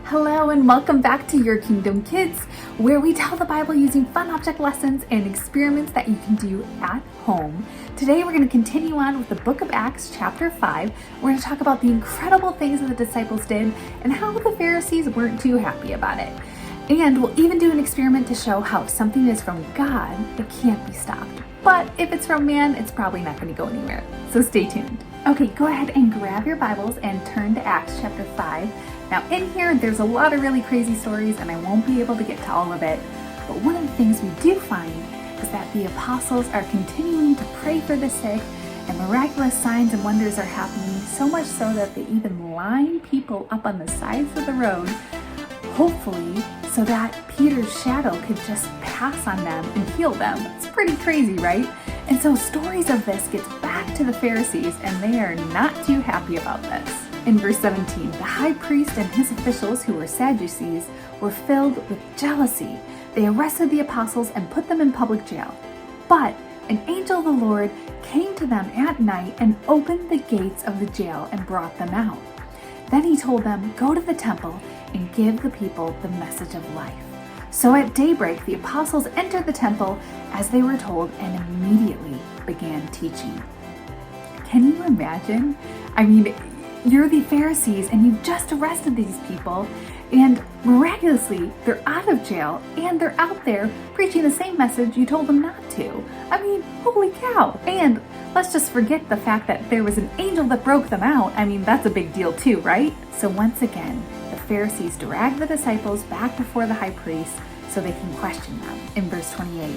Hello and welcome back to Your Kingdom Kids, where we tell the Bible using fun object lessons and experiments that you can do at home. Today we're going to continue on with the book of Acts chapter 5. We're going to talk about the incredible things that the disciples did and how the Pharisees weren't too happy about it. And we'll even do an experiment to show how if something is from God, it can't be stopped. But if it's from man, it's probably not going to go anywhere. So stay tuned. Okay, go ahead and grab your Bibles and turn to Acts chapter 5. Now in here, there's a lot of really crazy stories and I won't be able to get to all of it. But one of the things we do find is that the apostles are continuing to pray for the sick and miraculous signs and wonders are happening, so much so that they even line people up on the sides of the road, hopefully so that Peter's shadow could just pass on them and heal them. It's pretty crazy, right? And so stories of this gets back to the Pharisees and they are not too happy about this. In verse 17, the high priest and his officials, who were Sadducees, were filled with jealousy. They arrested the apostles and put them in public jail. But an angel of the Lord came to them at night and opened the gates of the jail and brought them out. Then he told them, "Go to the temple and give the people the message of life." So at daybreak, the apostles entered the temple as they were told and immediately began teaching. Can you imagine? I mean, you're the Pharisees and you've just arrested these people and miraculously they're out of jail and they're out there preaching the same message you told them not to. I mean, holy cow. And let's just forget the fact that there was an angel that broke them out. I mean, that's a big deal too, right? So once again, the Pharisees drag the disciples back before the high priest so they can question them. In verse 28,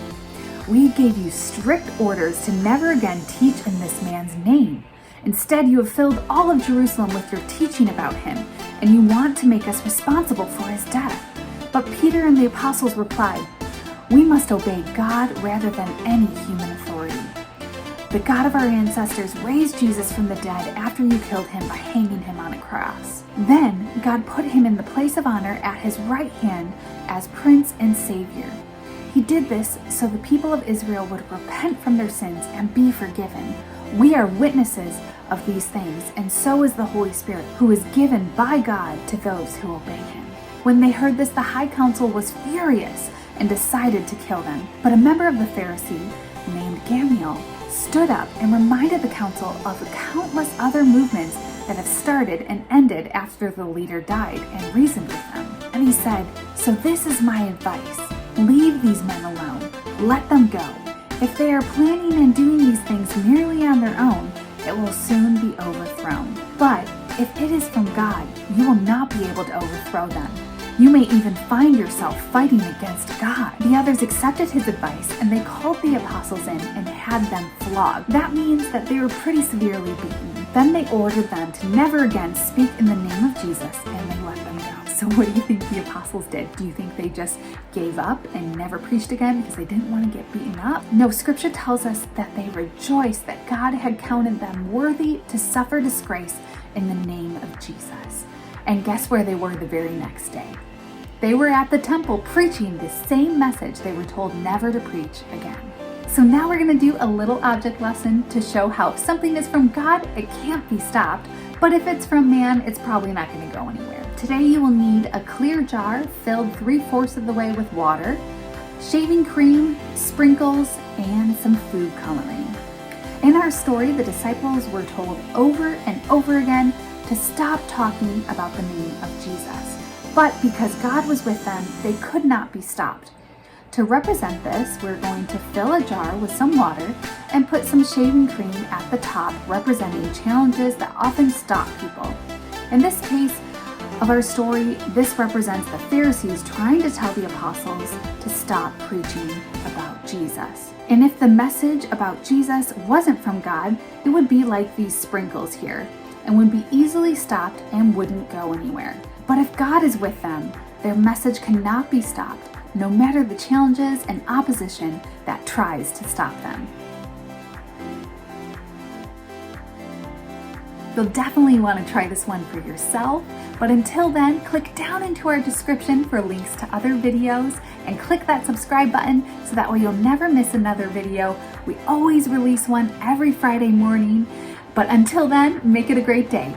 "We gave you strict orders to never again teach in this man's name. Instead, you have filled all of Jerusalem with your teaching about him, and you want to make us responsible for his death." But Peter and the apostles replied, "We must obey God rather than any human authority. The God of our ancestors raised Jesus from the dead after you killed him by hanging him on a cross. Then God put him in the place of honor at his right hand as Prince and Savior. He did this so the people of Israel would repent from their sins and be forgiven. We are witnesses of these things, and so is the Holy Spirit, who is given by God to those who obey him." When they heard this, the high council was furious and decided to kill them. But a member of the Pharisee named Gamaliel stood up and reminded the council of the countless other movements that have started and ended after the leader died, and reasoned with them. And he said, "So this is my advice. Leave these men alone. Let them go. If they are planning and doing these things merely on their own, it will soon be overthrown. But if it is from God, you will not be able to overthrow them. You may even find yourself fighting against God." The others accepted his advice and they called the apostles in and had them flogged. That means that they were pretty severely beaten. Then they ordered them to never again speak in the name of Jesus and they let them go. So what do you think the apostles did? Do you think they just gave up and never preached again because they didn't want to get beaten up? No, scripture tells us that they rejoiced that God had counted them worthy to suffer disgrace in the name of Jesus. And guess where they were the very next day? They were at the temple preaching the same message they were told never to preach again. So now we're going to do a little object lesson to show how if something is from God, it can't be stopped. But if it's from man, it's probably not going to go anywhere. Today you will need a clear jar filled 3/4 of the way with water, shaving cream, sprinkles, and some food coloring. In our story, the disciples were told over and over again to stop talking about the name of Jesus. But because God was with them, they could not be stopped. To represent this, we're going to fill a jar with some water and put some shaving cream at the top, representing challenges that often stop people. In this case of our story, this represents the Pharisees trying to tell the apostles to stop preaching about Jesus. And if the message about Jesus wasn't from God, it would be like these sprinkles here and would be easily stopped and wouldn't go anywhere. But if God is with them, their message cannot be stopped, no matter the challenges and opposition that tries to stop them. You'll definitely want to try this one for yourself, but until then, click down into our description for links to other videos and click that subscribe button so that way you'll never miss another video. We always release one every Friday morning, but until then, make it a great day.